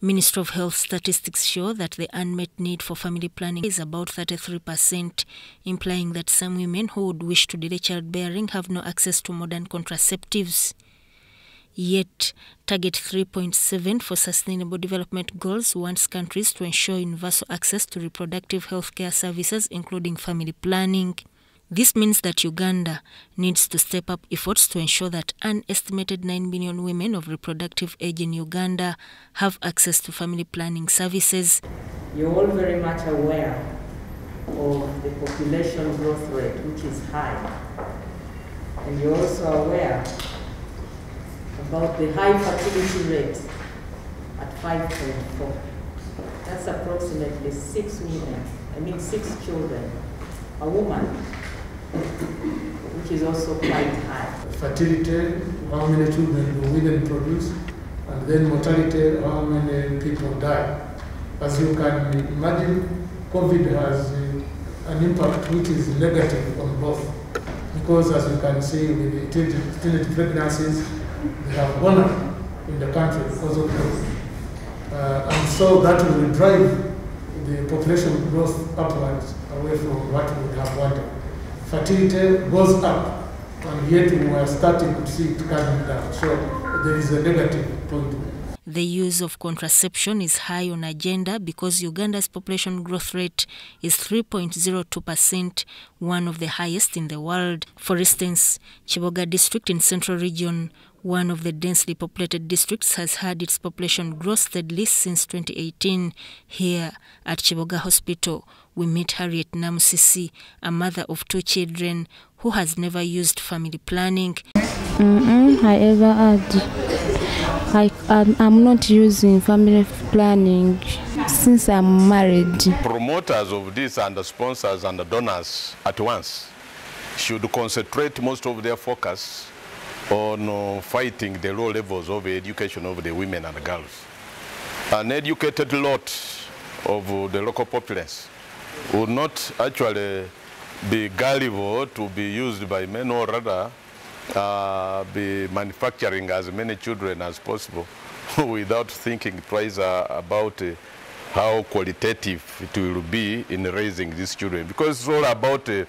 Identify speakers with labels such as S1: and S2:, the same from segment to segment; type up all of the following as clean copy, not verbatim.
S1: Ministry of Health statistics show that the unmet need for family planning is about 33%, implying that some women who would wish to delay childbearing have no access to modern contraceptives. Yet, Target 3.7 for Sustainable Development Goals wants countries to ensure universal access to reproductive health care services, including family planning. This means that Uganda needs to step up efforts to ensure that an estimated 9 million women of reproductive age in Uganda have access to family planning services.
S2: You're all very much aware of the population growth rate, which is high. And you're also aware about the high fertility rate at 5.4. That's approximately 6 children a woman, which is also quite high.
S3: Fertility, how many children do women produce, and then mortality, how many people die. As you can imagine, COVID has an impact which is negative on both, because as you can see with the teenage pregnancies, they have gone up in the country because of COVID. And so that will drive the population growth upwards away from what we would have wanted. Fertility goes up, and yet we are starting to see it coming down. So there is a negative point.
S1: The use of contraception is high on agenda because Uganda's population growth rate is 3.02%, one of the highest in the world. For instance, Chiboga district in Central Region, one of the densely populated districts, has had its population grow steadily since 2018. Here at Chiboga Hospital, we meet Harriet Namusisi, a mother of 2 children who has never used family planning.
S4: I ever had. I'm not using family planning since I'm married.
S5: Promoters of this and the sponsors and the donors at once should concentrate most of their focus on fighting the low levels of education of the women and the girls. An educated lot of the local populace would not actually be gullible to be used by men, or rather be manufacturing as many children as possible without thinking twice about how qualitative it will be in raising these children, because it's all about a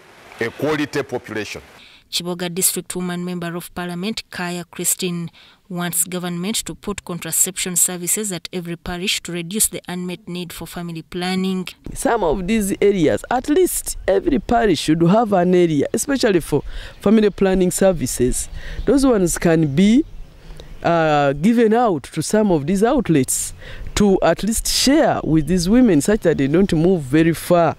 S5: quality population.
S1: Chiboga District Woman Member of Parliament Kaya Christine wants government to put contraception services at every parish to reduce the unmet need for family planning.
S6: Some of these areas, at least every parish should have an area, especially for family planning services. Those ones can be given out to some of these outlets to at least share with these women such that they don't move very far.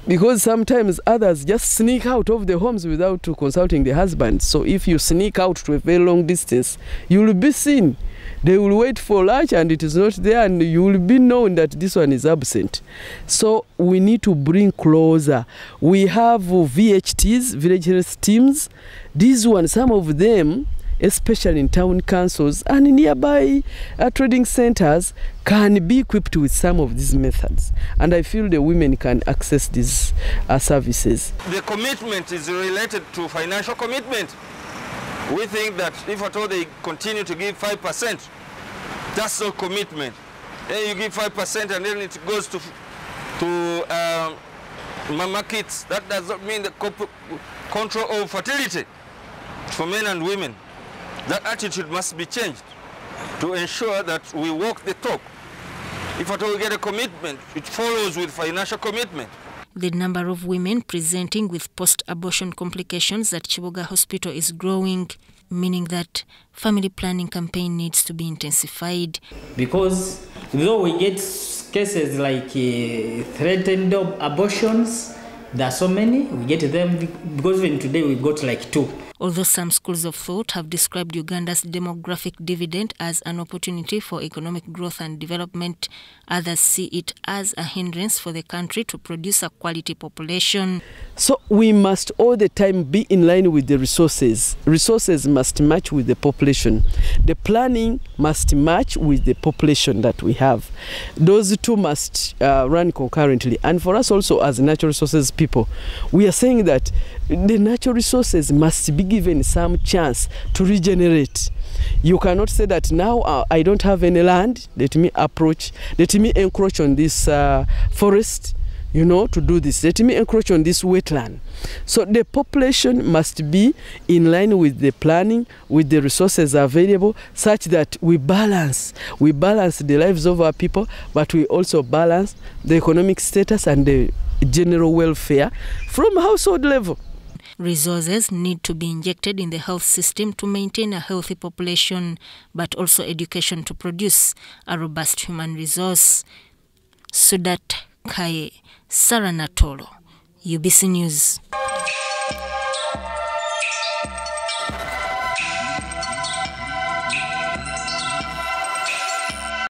S6: Because sometimes others just sneak out of the homes without consulting the husband. So if you sneak out to a very long distance, you will be seen. They will wait for lunch and it is not there, and you will be known that this one is absent. So we need to bring closer. We have VHTs, village health teams. These ones, some of them, especially in town councils and nearby trading centers, can be equipped with some of these methods. And I feel the women can access these services.
S7: The commitment is related to financial commitment. We think that if at all they continue to give 5%, that's no commitment. Then you give 5% and then it goes to mama kids. That does not mean the control of fertility for men and women. That attitude must be changed to ensure that we walk the talk. If at all we get a commitment, it follows with financial commitment.
S1: The number of women presenting with post-abortion complications at Chiboga Hospital is growing, meaning that family planning campaign needs to be intensified.
S8: Because though we get cases like threatened abortions, there are so many, we get them because even today we got like 2.
S1: Although some schools of thought have described Uganda's demographic dividend as an opportunity for economic growth and development, others see it as a hindrance for the country to produce a quality population.
S6: So we must all the time be in line with the resources. Resources must match with the population. The planning must match with the population that we have. Those two must run concurrently. And for us also as natural resources people, we are saying that the natural resources must be given some chance to regenerate. You cannot say that now I don't have any land, let me encroach on this forest, you know, to do this. Let me encroach on this wetland. So the population must be in line with the planning, with the resources available, such that we balance the lives of our people, but we also balance the economic status and the general welfare from household level.
S1: Resources need to be injected in the health system to maintain a healthy population, but also education to produce a robust human resource. Sudat Kaye, Sarah Natolo, UBC News.